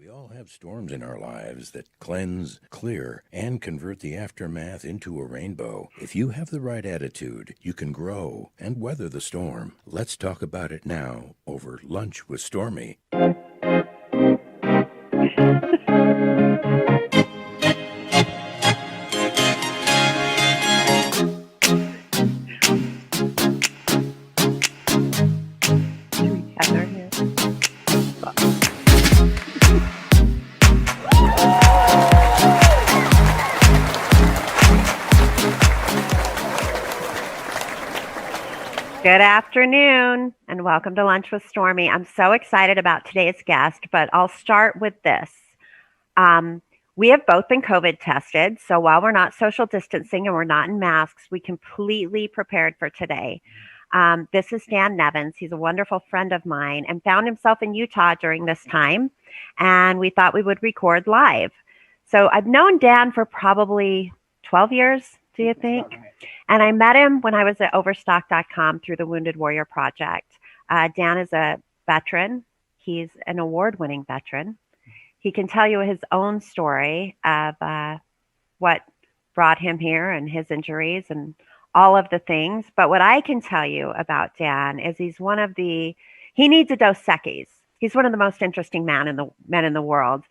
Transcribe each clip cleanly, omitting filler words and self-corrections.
We all have storms in our lives that cleanse, clear, and convert the aftermath into a rainbow. If you have the right attitude, you can grow and weather the storm. Let's talk about it now over Lunch with Stormy. Good afternoon and welcome to Lunch with Stormy. I'm so excited about today's guest, but I'll start with this. We have both been COVID tested, so while we're not social distancing and we're not in masks, we completely prepared for today. This is Dan Nevins. He's a wonderful friend of mine and found himself in Utah during this time, and we thought we would record live. So I've known Dan for probably 12 years, do you think? And I met him when I was at Overstock.com through the Wounded Warrior Project. Dan is a veteran. He's an award-winning veteran. He can tell you his own story of what brought him here and his injuries and all of the things. But what I can tell you about Dan is he needs a Dos Equis. He's one of the most interesting men in the world.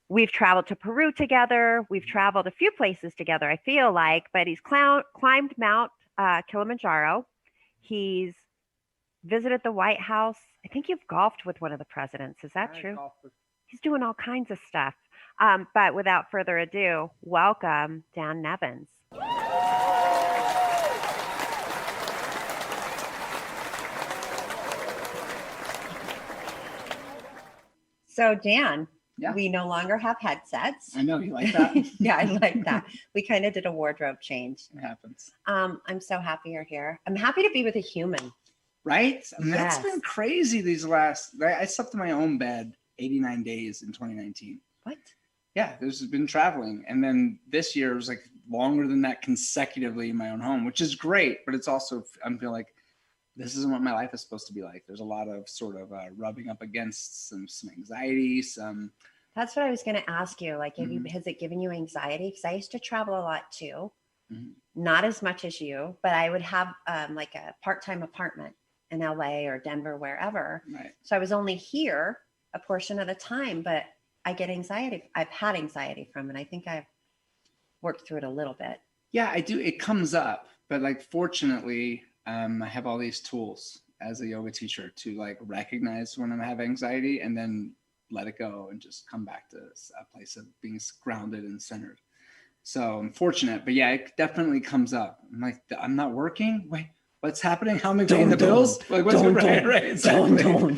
We've traveled to Peru together. We've traveled a few places together, I feel like, but he's climbed Mount Kilimanjaro. He's visited the White House. I think you've golfed with one of the presidents. Is that true? He's doing all kinds of stuff. But without further ado, welcome, Dan Nevins. So, Dan. Yeah. We no longer have headsets. I know, you like that? Yeah, I like that. We kind of did a wardrobe change. It happens. I'm so happy you're here. I'm happy to be with a human. Right? I mean, Yes. That's been crazy I slept in my own bed 89 days in 2019. What? Yeah, there's been traveling. And then this year was like longer than that consecutively in my own home, which is great. But it's also, I'm feeling like this isn't what my life is supposed to be like. There's a lot of sort of rubbing up against some anxiety, some. That's what I was going to ask you. Like, has it given you anxiety? Because I used to travel a lot too. Mm-hmm. Not as much as you, but I would have like a part-time apartment in LA or Denver, wherever. Right. So I was only here a portion of the time, but I get anxiety. I've had anxiety from it. I think I've worked through it a little bit. Yeah, I do. It comes up, but like, fortunately, I have all these tools as a yoga teacher to like recognize when I have anxiety and then let it go and just come back to a place of being grounded and centered. So I'm fortunate, but yeah, it definitely comes up. I'm like, I'm not working. Wait, what's happening? How am I paying the bills? Like, what's right? Exactly.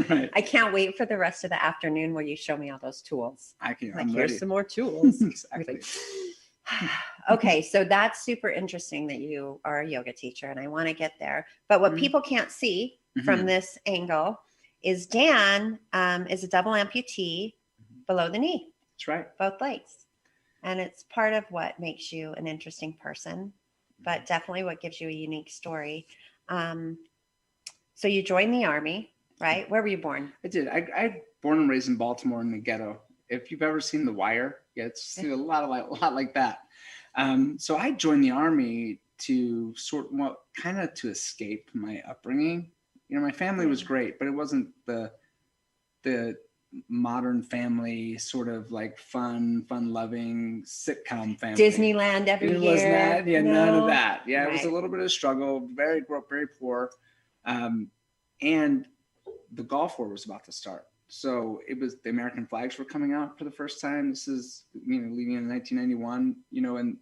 Right. I can't wait for the rest of the afternoon where you show me all those tools. I'm here's ready. Some more tools. Exactly. Okay, so that's super interesting that you are a yoga teacher, and I want to get there. But what people can't see from this angle is Dan is a double amputee below the knee. That's right. Both legs. And it's part of what makes you an interesting person, but definitely what gives you a unique story. So you joined the Army, right? Where were you born? I did. I born and raised in Baltimore in the ghetto. If you've ever seen The Wire, it's a lot like that. So I joined the Army to to escape my upbringing. You know, my family was great, but it wasn't the modern family sort of like fun-loving sitcom family. Disneyland every year. It was not, none of that. Yeah, right. It was a little bit of struggle. Very poor, and the Gulf War was about to start. So it was, the American flags were coming out for the first time. This is, leading in 1991, and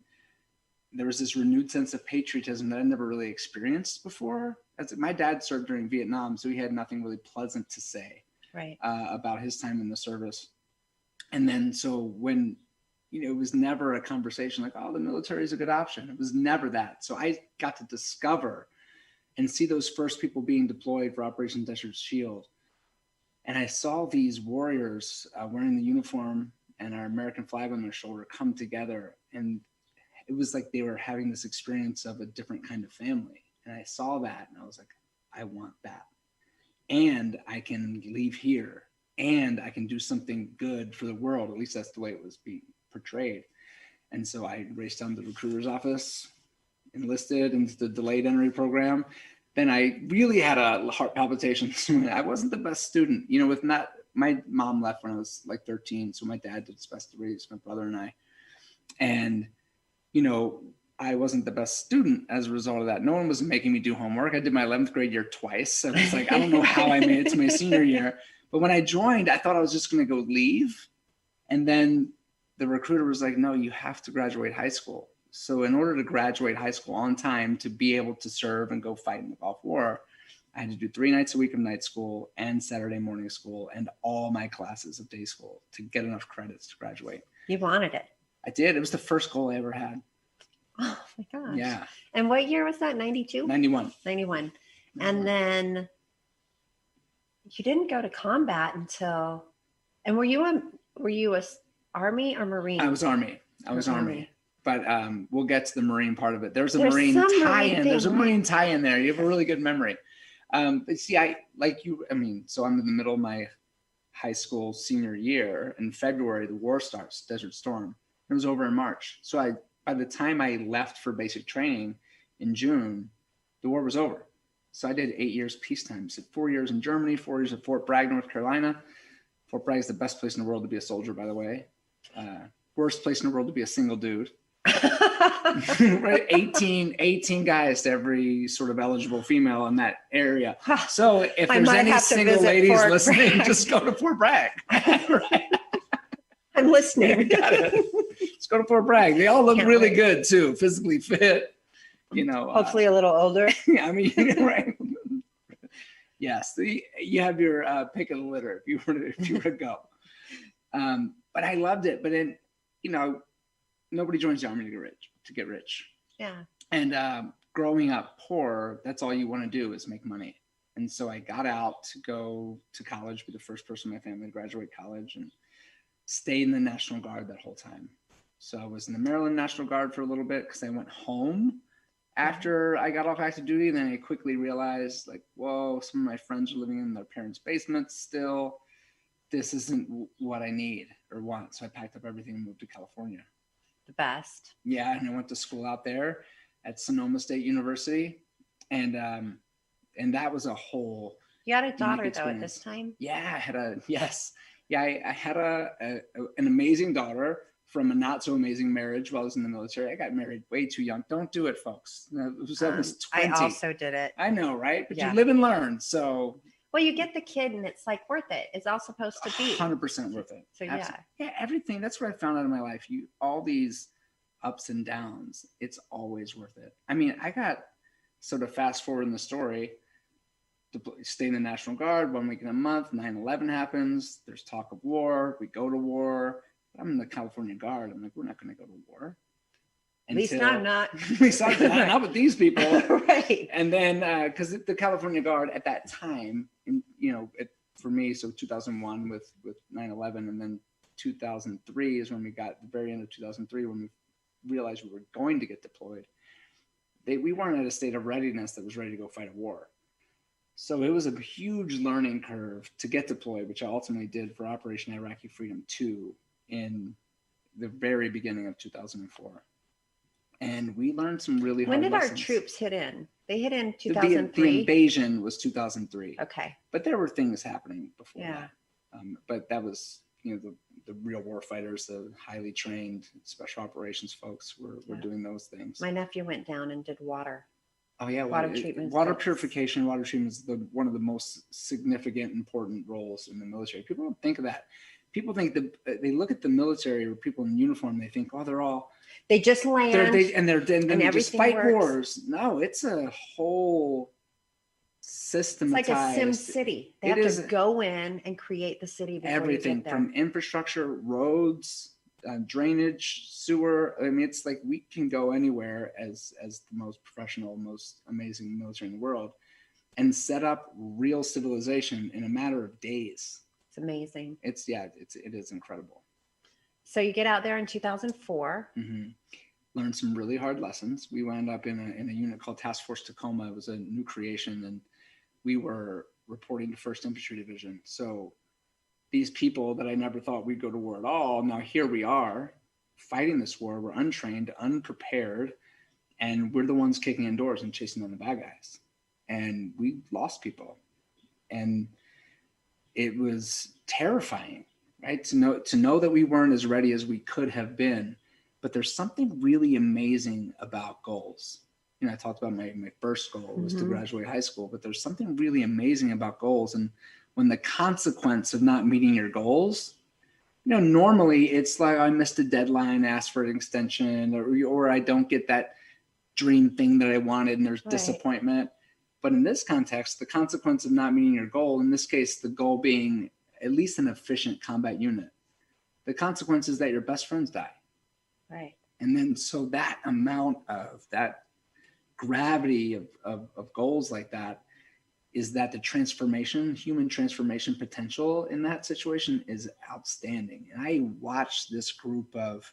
there was this renewed sense of patriotism that I'd never really experienced before. My dad served during Vietnam, so he had nothing really pleasant to say about his time in the service. And then, so when, it was never a conversation like, oh, the military is a good option. It was never that. So I got to discover and see those first people being deployed for Operation Desert Shield. And I saw these warriors wearing the uniform and our American flag on their shoulder come together. And it was like they were having this experience of a different kind of family. And I saw that and I was like, I want that. And I can leave here and I can do something good for the world. At least that's the way it was being portrayed. And so I raced down to the recruiter's office, enlisted into the delayed entry program. Then I really had a heart palpitations. I wasn't the best student, my mom left when I was like 13. So my dad did his best to raise my brother and I. And, I wasn't the best student as a result of that. No one was making me do homework. I did my 11th grade year twice. I was like, I don't know how I made it to my senior year. But when I joined, I thought I was just going to go leave. And then the recruiter was like, no, you have to graduate high school. So in order to graduate high school on time to be able to serve and go fight in the Gulf War, I had to do 3 nights a week of night school and Saturday morning school and all my classes of day school to get enough credits to graduate. You wanted it. I did. It was the first goal I ever had. Oh my gosh. Yeah. And what year was that? 92? 91. 91. And then you didn't go to combat until, and were you a Army or Marine? I was Army. But we'll get to the Marine part of it. There's a Marine tie-in. There's a Marine tie-in there. You have a really good memory. But see, so I'm in the middle of my high school senior year. In February, the war starts, Desert Storm. It was over in March. So by the time I left for basic training in June, the war was over. So I did 8 years peacetime. So 4 years in Germany, 4 years at Fort Bragg, North Carolina. Fort Bragg is the best place in the world to be a soldier, by the way. Worst place in the world to be a single dude. Right? 18 guys to every sort of eligible female in that area. So if there's any single ladies listening, just go to Fort Bragg. Right? I'm listening. Got it. Let's go to Fort Bragg. They all look really good too, physically fit. Hopefully a little older. I mean, right. Yes, you have your pick of the litter if you were to go. But I loved it. But then, nobody joins the Army to get rich. Yeah. And growing up poor, that's all you want to do is make money. And so I got out to go to college, be the first person in my family to graduate college, and stayed in the National Guard that whole time. So I was in the Maryland National Guard for a little bit because I went home after I got off active duty. And then I quickly realized, like, whoa, some of my friends are living in their parents' basements still. This isn't what I need or want. So I packed up everything and moved to California. The best. Yeah, and I went to school out there at Sonoma State University. And that was a whole... You had a daughter, though, at this time? Yeah, I had I had an amazing daughter from a not so amazing marriage while I was in the military. I got married way too young. Don't do it, folks. I was 20. I also did it. I know, right? But you live and learn. So... Well, you get the kid and it's like worth it. It's all supposed to be 100% worth it. So yeah, everything. That's what I found out in my life. All these ups and downs, it's always worth it. I mean, I got sort of fast forward in the story to stay in the National Guard 1 week in a month. 9/11 happens. There's talk of war. We go to war. I'm in the California Guard. I'm like, we're not going to go to war. At least not. At least not with these people. Right. And then, because the California Guard at that time, for me, so 2001 with 9/11, and then 2003 is when we got the very end of 2003 when we realized we were going to get deployed. We weren't at a state of readiness that was ready to go fight a war. So it was a huge learning curve to get deployed, which I ultimately did for Operation Iraqi Freedom 2 in the very beginning of 2004. And we learned some really hard lessons. When did our troops hit in? They hit in 2003? The invasion was 2003. Okay. But there were things happening before that. But that was, the real war fighters, the highly trained special operations folks were doing those things. My nephew went down and did water. Oh, yeah. Water treatment. Water purification, water treatment is one of the most significant, important roles in the military. People don't think of that. People think they look at the military or people in uniform, they think, oh, they just land and they just fight works. Wars. No, it's a whole systematized. It's like a Sim City. They have to go in and create the city before everything you get there. From infrastructure, roads, drainage, sewer. I mean, it's like we can go anywhere as the most professional, most amazing military in the world and set up real civilization in a matter of days. It's amazing. It is incredible. So you get out there in 2004. Mm-hmm. Learned some really hard lessons. We wound up in a unit called Task Force Tacoma. It was a new creation, and we were reporting to 1st Infantry Division. So these people that I never thought we'd go to war at all. Now here we are fighting this war. We're untrained, unprepared, and we're the ones kicking in doors and chasing down the bad guys. And we lost people. And it was terrifying, right? To know that we weren't as ready as we could have been. But there's something really amazing about goals. You know, I talked about my first goal was to graduate high school, but there's something really amazing about goals. And when the consequence of not meeting your goals, you know, normally it's like, I missed a deadline, asked for an extension, or I don't get that dream thing that I wanted, and there's disappointment. But in this context, the consequence of not meeting your goal, in this case, the goal being at least an efficient combat unit, the consequence is that your best friends die. Right. And then so that amount of that gravity of goals like that is that the human transformation potential in that situation is outstanding. And I watched this group of,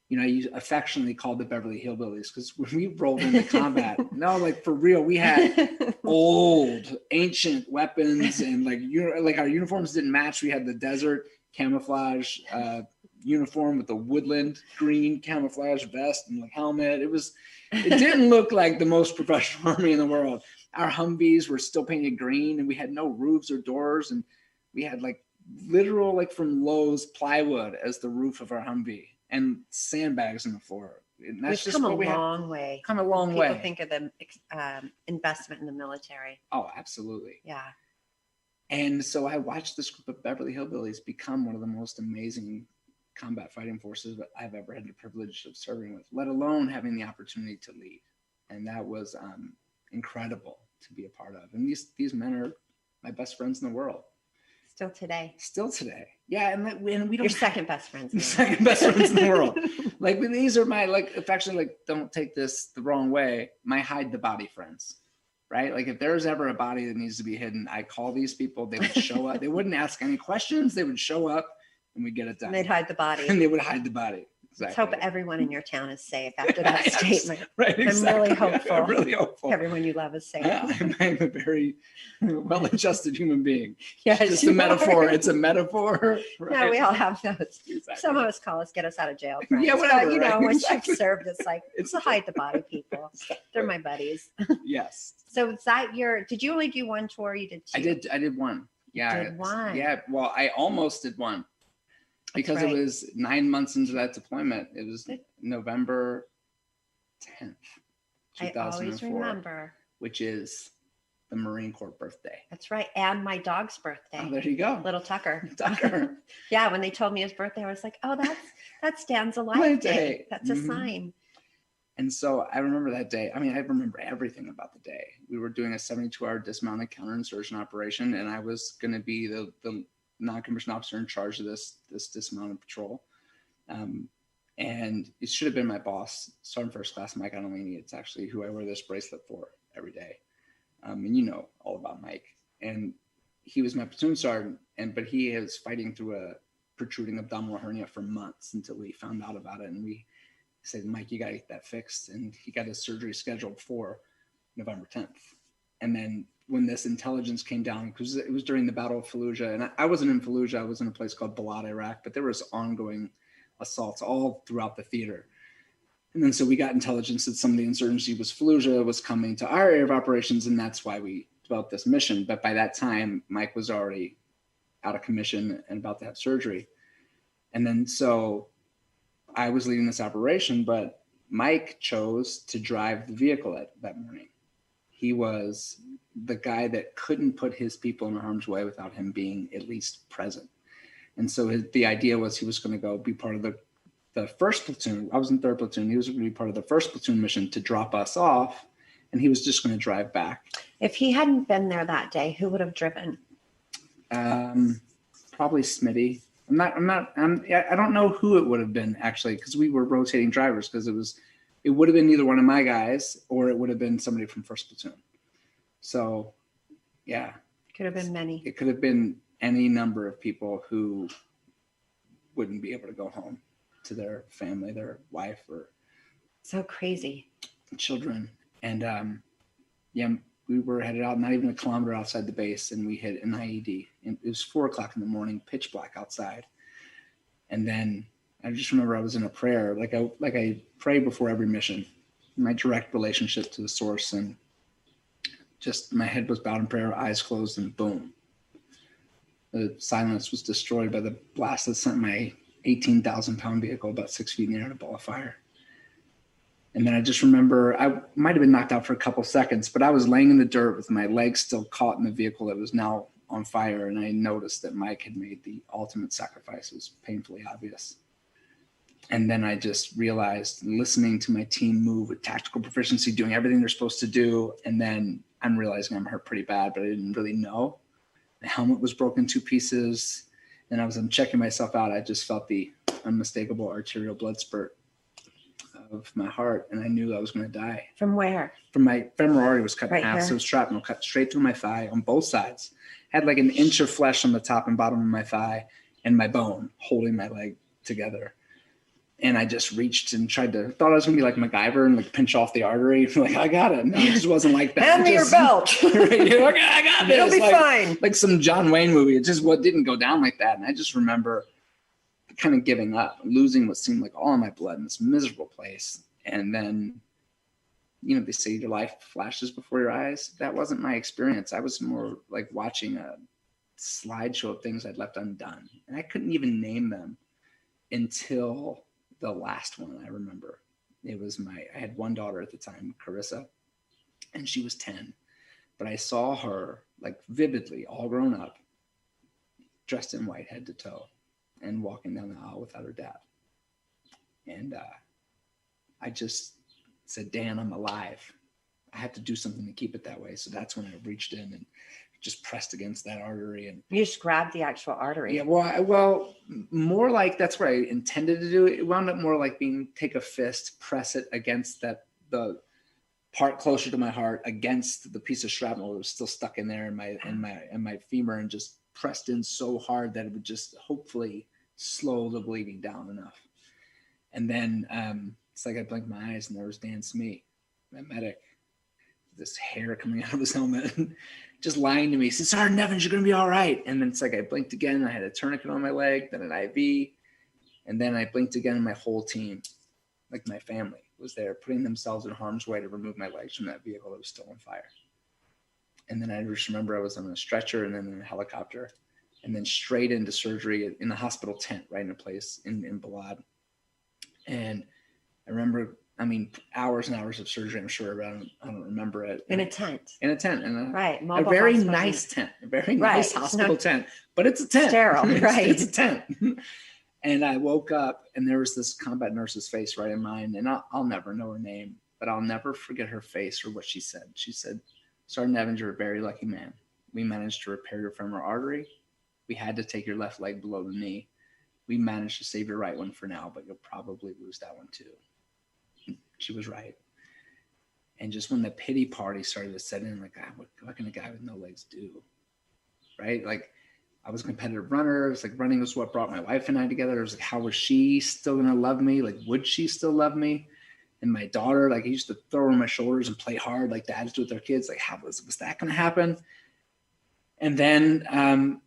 you know, I affectionately called the Beverly Hillbillies, because when we rolled into combat, no, like for real, we had old ancient weapons, and like our uniforms didn't match. We had the desert camouflage uniform with the woodland green camouflage vest and like helmet. It didn't look like the most professional army in the world. Our Humvees were still painted green, and we had no roofs or doors, and we had like literal, like from Lowe's plywood as the roof of our Humvee, and sandbags in the floor. And that's We've just come what we a have. long way. Come a long way. People think of the investment in the military. Oh, absolutely. Yeah. And so I watched this group of Beverly Hillbillies become one of the most amazing combat fighting forces that I've ever had the privilege of serving with, let alone having the opportunity to lead. And that was incredible to be a part of. And these men are my best friends in the world. Still today. Yeah. And we don't. Your second best friends. Second best friends in the world. Like, these are my, like, affectionately, like, don't take this the wrong way, my hide the body friends, right? Like, if there's ever a body that needs to be hidden, I call these people, they would show up. They wouldn't ask any questions. They would show up and we'd get it done. And they'd hide the body. And they would hide the body. Exactly. Let's hope everyone in your town is safe after that statement. Right, exactly. I'm really hopeful. I'm really hopeful. Everyone you love is safe. I'm a very well-adjusted human being. Yes, it's just a metaphor. It's a metaphor. Right? Yeah, we all have those. Exactly. Some of us call us get us out of jail friends. Yeah, whatever. But, you know, right? once Exactly. you've served, it's like, it's the hide the body people. They're my buddies. Yes. So is that did you only do one tour? You did two? I did one. Yeah. You did one. Yeah. Well, I almost did one. Because it was 9 months into that deployment. It was November 10th, 2004. I always remember. Which is the Marine Corps birthday. That's right. And my dog's birthday. Oh, there you go. Little Tucker. Tucker. Yeah, when they told me his birthday, I was like, oh, that's Dan's alive day. That's a sign. And so I remember that day. I mean, I remember everything about the day. We were doing a 72-hour dismounted counterinsurgent operation, and I was going to be the non-commissioned officer in charge of this dismounted patrol. And it should have been my boss, Sergeant First Class Mike Annalini. It's actually who I wear this bracelet for every day. And you know all about Mike. And he was my platoon sergeant, but he is fighting through a protruding abdominal hernia for months until we found out about it. And we said, Mike, you got to get that fixed. And he got his surgery scheduled for November 10th. And then when this intelligence came down, because it was during the Battle of Fallujah, and I wasn't in Fallujah, I was in a place called Balad, Iraq, but there was ongoing assaults all throughout the theater. And then so we got intelligence that some of the insurgency Fallujah was coming to our area of operations, and that's why we developed this mission. But by that time, Mike was already out of commission and about to have surgery. And then so I was leading this operation, but Mike chose to drive the vehicle that morning. He was the guy that couldn't put his people in harm's way without him being at least present. And so the idea was he was going to go be part of the first platoon. I was in third platoon. He was going to be part of the first platoon mission to drop us off, and he was just going to drive back. If he hadn't been there that day, who would have driven? Probably Smitty. I don't know who it would have been actually, because we were rotating drivers, because it would have been either one of my guys or it would have been somebody from first platoon. So, yeah. Could have been many. It could have been any number of people who wouldn't be able to go home to their family, their wife, or so crazy children. And we were headed out, not even a kilometer outside the base, and we hit an IED. And it was 4:00 in the morning, pitch black outside. And then I just remember I was in a prayer, like I pray before every mission, my direct relationship to the source, and just my head was bowed in prayer, eyes closed, and boom. The silence was destroyed by the blast that sent my 18,000-pound vehicle about 6 feet in the air in a ball of fire. And then I just remember I might have been knocked out for a couple seconds, but I was laying in the dirt with my legs still caught in the vehicle that was now on fire. And I noticed that Mike had made the ultimate sacrifice. It was painfully obvious. And then I just realized, listening to my team move with tactical proficiency, doing everything they're supposed to do. And then I'm realizing I'm hurt pretty bad, but I didn't really know. The helmet was broken in 2 pieces. And as I'm checking myself out, I just felt the unmistakable arterial blood spurt of my heart, and I knew I was going to die. From where? From my femoral artery was cut in half, here. so it was shrapnel cut straight through my thigh on both sides. Had like an inch of flesh on the top and bottom of my thigh, and my bone holding my leg together. And I just reached and thought I was going to be like MacGyver and like pinch off the artery. Like, I got it. No, it just wasn't like that. Hand me your belt. Right, you're like, I got this. It'll be like, fine. Like some John Wayne movie. It just didn't go down like that. And I just remember kind of giving up, losing what seemed like all of my blood in this miserable place. And then, they say your life flashes before your eyes. That wasn't my experience. I was more like watching a slideshow of things I'd left undone. And I couldn't even name them until the last one I remember. It was I had one daughter at the time, Carissa, and she was 10. But I saw her like vividly, all grown up, dressed in white head to toe, and walking down the aisle without her dad. And I just said, Dan, I'm alive. I have to do something to keep it that way. So that's when I reached in and just pressed against that artery. And you just grabbed the actual artery. Yeah, well, more like that's what I intended to do. It wound up more like take a fist, press it against the part closer to my heart, against the piece of shrapnel that was still stuck in there in my femur, and just pressed in so hard that it would just hopefully slow the bleeding down enough. And then it's like I blinked my eyes and there was Dan Smee, my medic, this hair coming out of his helmet, just lying to me. He said, Sergeant Nevins, you're going to be all right. And then it's like I blinked again. I had a tourniquet on my leg, then an IV. And then I blinked again, and my whole team, like my family, was there putting themselves in harm's way to remove my legs from that vehicle that was still on fire. And then I just remember I was on a stretcher and then in a helicopter, and then straight into surgery in the hospital tent right in a place in Balad. And I remember, hours and hours of surgery, I'm sure, but I don't remember it. In a tent. In a tent. Right. A very nice tent. A very nice hospital tent. But it's a tent. Sterile, right. It's a tent. And I woke up, and there was this combat nurse's face right in mine. And I'll never know her name, but I'll never forget her face or what she said. She said, Sergeant Nevins, you're a very lucky man. We managed to repair your femoral artery. We had to take your left leg below the knee. We managed to save your right one for now, but you'll probably lose that one too. She was right. And just when the pity party started to set in, like, what can a guy with no legs do? Right? Like, I was a competitive runner. It was like running was what brought my wife and I together. It was like, how was she still going to love me? Like, would she still love me? And my daughter, like, I used to throw her on my shoulders and play hard like dads do with their kids. Like, how was that going to happen? And then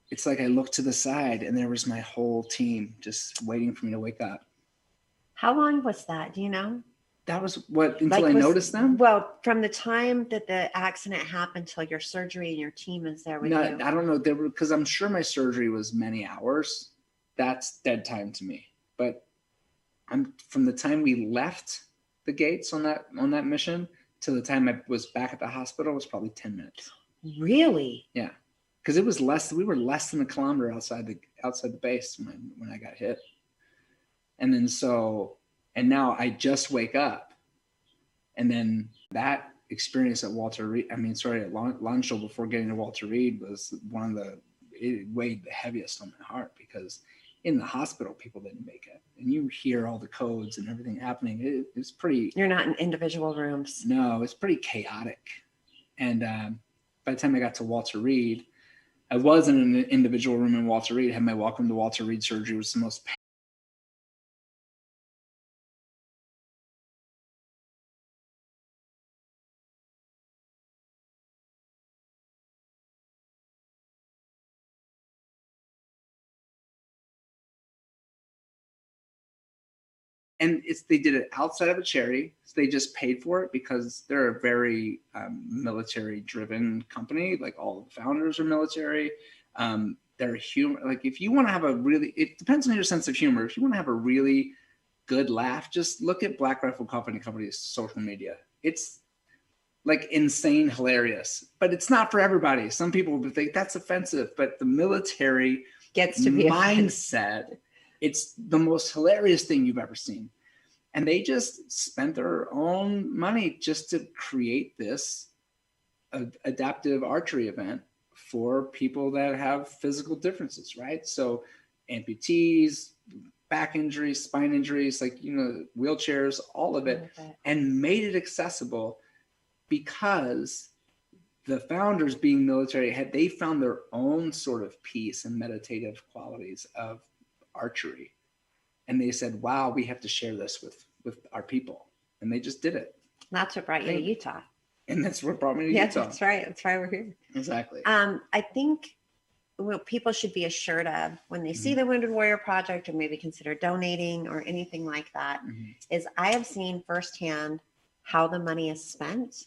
it's like I looked to the side, and there was my whole team just waiting for me to wake up. How long was that? Do you know? That was until I noticed them? Well, from the time that the accident happened till your surgery and your team is there with you. I don't know. Because I'm sure my surgery was many hours. That's dead time to me. But from the time we left the gates on that mission to the time I was back at the hospital was probably 10 minutes. Really? Yeah. Because it was we were less than a kilometer outside the base when I got hit. And then and now I just wake up. And then that experience at at Lawn Show before getting to Walter Reed was it weighed the heaviest on my heart, because in the hospital, people didn't make it. And you hear all the codes and everything happening. It's pretty. You're not in individual rooms. No, it's pretty chaotic. And by the time I got to Walter Reed, I was in an individual room in Walter Reed. Had my welcome to Walter Reed surgery. It was the most And they did it outside of a charity. So they just paid for it because they're a very military driven company. Like all the founders are military. They're humor. Like if you want to have it depends on your sense of humor. If you want to have a really good laugh, just look at Black Rifle Company's social media. It's like insane hilarious, but it's not for everybody. Some people would think that's offensive, but the military gets to be mindset. It's the most hilarious thing you've ever seen. And they just spent their own money just to create this adaptive archery event for people that have physical differences, right? So amputees, back injuries, spine injuries, like, wheelchairs, all of it, and made it accessible because the founders, being military, they found their own sort of peace and meditative qualities of archery. And they said, wow, we have to share this with our people. And they just did it. That's what brought you to Utah. And that's what brought me to Utah. That's right. That's why we're here. Exactly. I think what people should be assured of when they see the Wounded Warrior Project or maybe consider donating or anything like that is I have seen firsthand how the money is spent,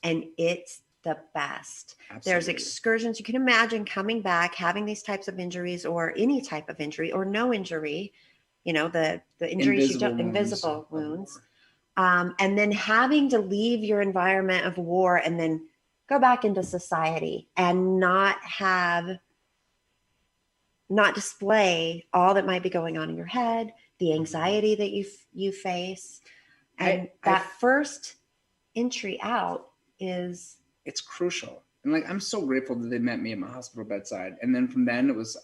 and it's the best. Absolutely. There's excursions. You can imagine coming back, having these types of injuries or any type of injury or no injury, the injuries invisible wounds. And then having to leave your environment of war and then go back into society and not display all that might be going on in your head, the anxiety that you face. And that first entry out it's crucial. And like, I'm so grateful that they met me at my hospital bedside. And then from then it was